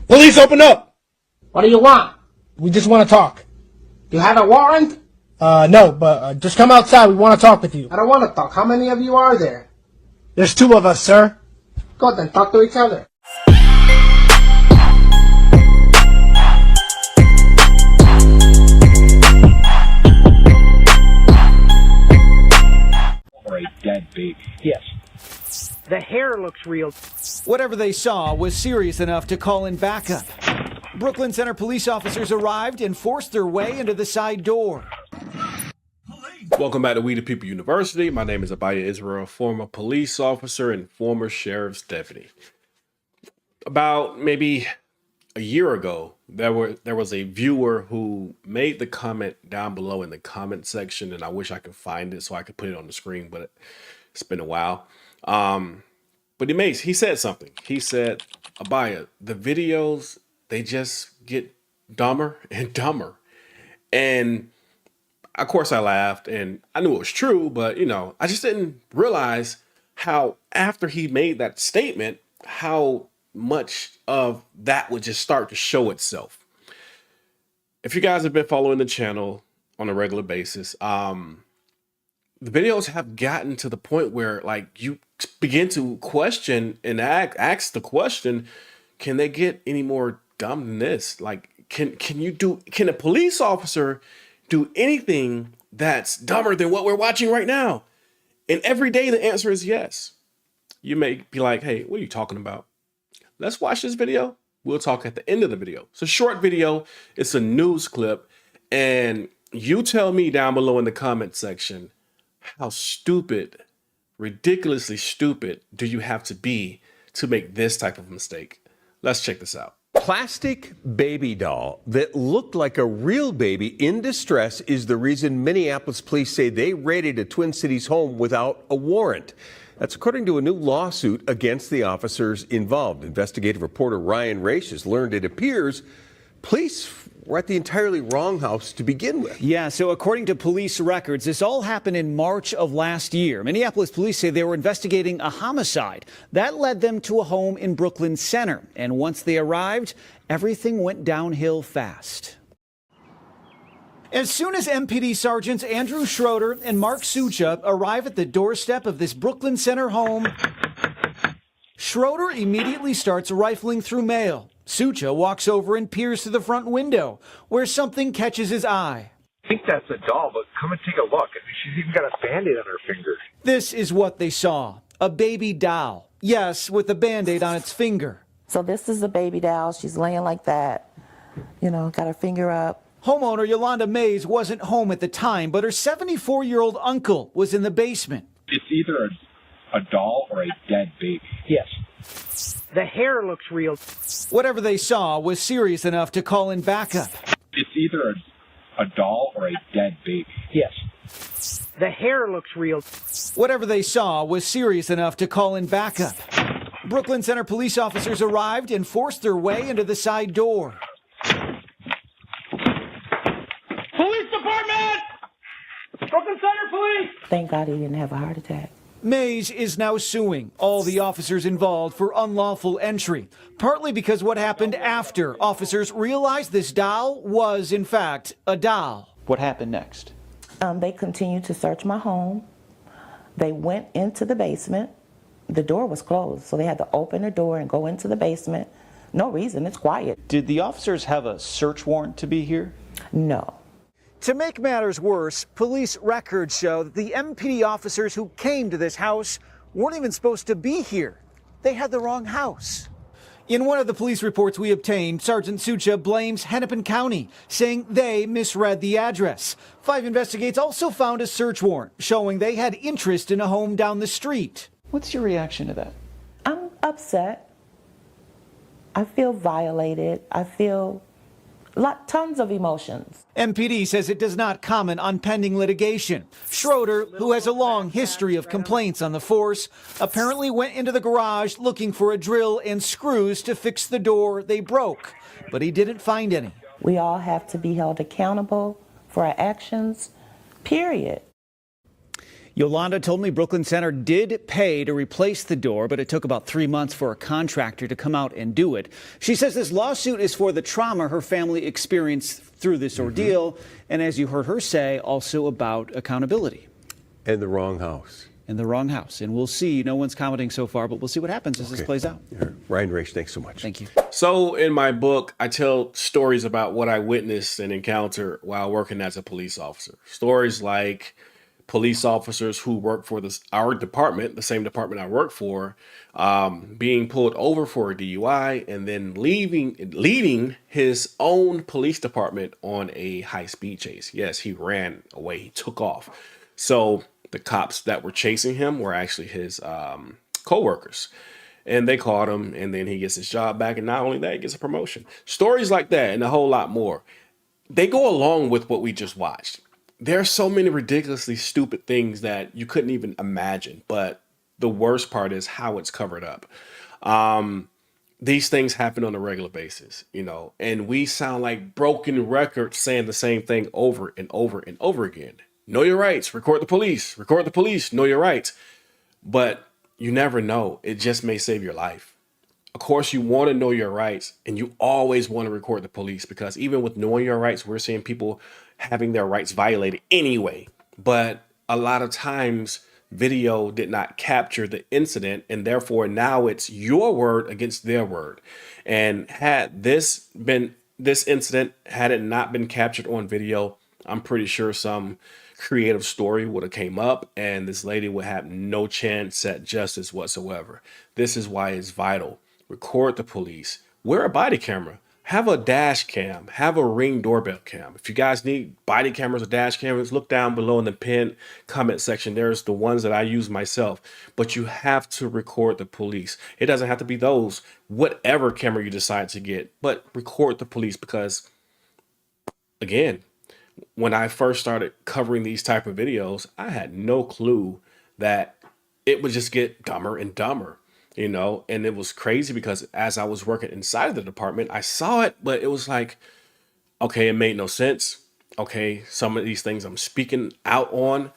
Police, open up! What do you want? We just want to talk. You have a warrant? No, but just come outside. We want to talk with you. I don't want to talk. How many of you are there? There's 2 of us, sir. Go then, talk to each other. Or a dead baby. Yes. The hair looks real. Whatever they saw was serious enough to call in backup. Brooklyn Center police officers arrived and forced their way into the side door. Welcome back to We the People University. My name is Abaya Israel, former police officer and former sheriff's deputy. About maybe a year ago, there was a viewer who made the comment down below in the comment section, and I wish I could find it so I could put it on the screen, but it's been a while. But he said something. He said, Abaya, the videos, they just get dumber and dumber. And of course I laughed and I knew it was true, but I just didn't realize how after he made that statement, how much of that would just start to show itself. If you guys have been following the channel on a regular basis, the videos have gotten to the point where like you begin to question and ask the question, can they get any more dumb than this? Like, can a police officer do anything that's dumber than what we're watching right now? And every day the answer is yes. You may be like, hey, what are you talking about? Let's watch this video. We'll talk at the end of the video. It's a short video. It's a news clip. And you tell me down below in the comment section, how stupid, ridiculously stupid do you have to be to make this type of mistake? Let's check this out. Plastic baby doll that looked like a real baby in distress is the reason Minneapolis police say they raided a Twin Cities home without a warrant. That's according to a new lawsuit against the officers involved. Investigative reporter Ryan Raish has learned it appears police were at the entirely wrong house to begin with. Yeah, so according to police records, this all happened in March of last year. Minneapolis police say they were investigating a homicide. That led them to a home in Brooklyn Center. And once they arrived, everything went downhill fast. As soon as MPD Sergeants Andrew Schroeder and Mark Sucha arrive at the doorstep of this Brooklyn Center home, Schroeder immediately starts rifling through mail. Sucha walks over and peers through the front window, where something catches his eye. I think that's a doll, but come and take a look. I mean, she's even got a Band-Aid on her finger. This is what they saw. A baby doll. Yes, with a Band-Aid on its finger. So this is a baby doll. She's laying like that, got her finger up. Homeowner Yolanda Mays wasn't home at the time, but her 74-year-old uncle was in the basement. It's either a doll or a dead baby. Yes. The hair looks real. Whatever they saw was serious enough to call in backup. It's either a doll or a dead baby. Yes. The hair looks real. Whatever they saw was serious enough to call in backup. Brooklyn Center police officers arrived and forced their way into the side door. Police department! Brooklyn Center Police! Thank God he didn't have a heart attack. Mays is now suing all the officers involved for unlawful entry, partly because what happened after officers realized this doll was, in fact, a doll. What happened next? They continued to search my home. They went into the basement. The door was closed, so they had to open the door and go into the basement. No reason, it's quiet. Did the officers have a search warrant to be here? No. To make matters worse, police records show that the MPD officers who came to this house weren't even supposed to be here. They had the wrong house. In one of the police reports we obtained, Sergeant Sucha blames Hennepin County, saying they misread the address. 5 Investigates also found a search warrant showing they had interest in a home down the street. What's your reaction to that? I'm upset. I feel violated. I feel tons of emotions. MPD says it does not comment on pending litigation. Schroeder, who has a long history of complaints on the force, apparently went into the garage looking for a drill and screws to fix the door they broke, but he didn't find any. We all have to be held accountable for our actions, period. Yolanda told me Brooklyn Center did pay to replace the door, but it took about 3 months for a contractor to come out and do it. She says this lawsuit is for the trauma her family experienced through this ordeal, and as you heard her say, also about accountability. And the wrong house. In the wrong house. And we'll see. No one's commenting so far, but we'll see what happens as this plays out. Ryan Raish, thanks so much. Thank you. So in my book, I tell stories about what I witnessed and encountered while working as a police officer. Stories like police officers who work for our department, the same department I work for, being pulled over for a DUI and then leading his own police department on a high-speed chase. Yes, he ran away. He took off. So the cops that were chasing him were actually his co-workers. And they caught him, and then he gets his job back. And not only that, he gets a promotion. Stories like that and a whole lot more. They go along with what we just watched. There are so many ridiculously stupid things that you couldn't even imagine. But the worst part is how it's covered up. These things happen on a regular basis, you know, and we sound like broken records saying the same thing over and over and over again. Know your rights, record the police, know your rights. But you never know. It just may save your life. Of course, you want to know your rights, and you always want to record the police, because even with knowing your rights, we're seeing people having their rights violated anyway. But a lot of times video did not capture the incident, and therefore now it's your word against their word. And had this incident, had it not been captured on video, I'm pretty sure some creative story would have came up and this lady would have no chance at justice whatsoever. This is why it's vital. Record the police. Wear a body camera. Have a dash cam. Have a Ring doorbell cam. If you guys need body cameras or dash cameras, look down below in the pinned comment section. There's the ones that I use myself. But you have to record the police. It doesn't have to be those, whatever camera you decide to get. But record the police, because, again, when I first started covering these type of videos, I had no clue that it would just get dumber and dumber, you know. And it was crazy because as I was working inside of the department, I saw it, but it was like, okay, it made no sense. Okay, some of these things I'm speaking out on,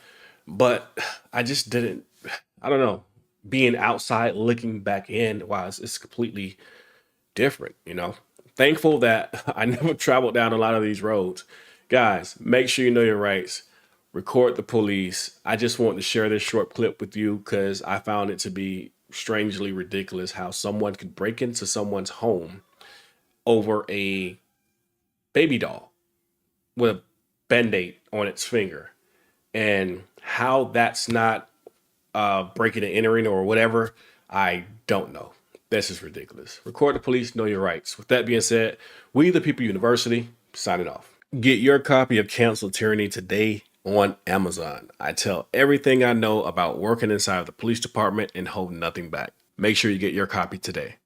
but I just didn't, I don't know, being outside looking back in, wow, it's completely different, you know. Thankful that I never traveled down a lot of these roads. Guys, make sure you know your rights. Record the police. I just wanted to share this short clip with you because I found it to be strangely ridiculous how someone could break into someone's home over a baby doll with a Band-Aid on its finger, and how that's not breaking and entering or whatever, I don't know. This is ridiculous. Record the police, know your rights. With that being said, We the People University, signing off. Get your copy of Cancel Tyranny today on Amazon. I tell everything I know about working inside of the police department and hold nothing back. Make sure you get your copy today.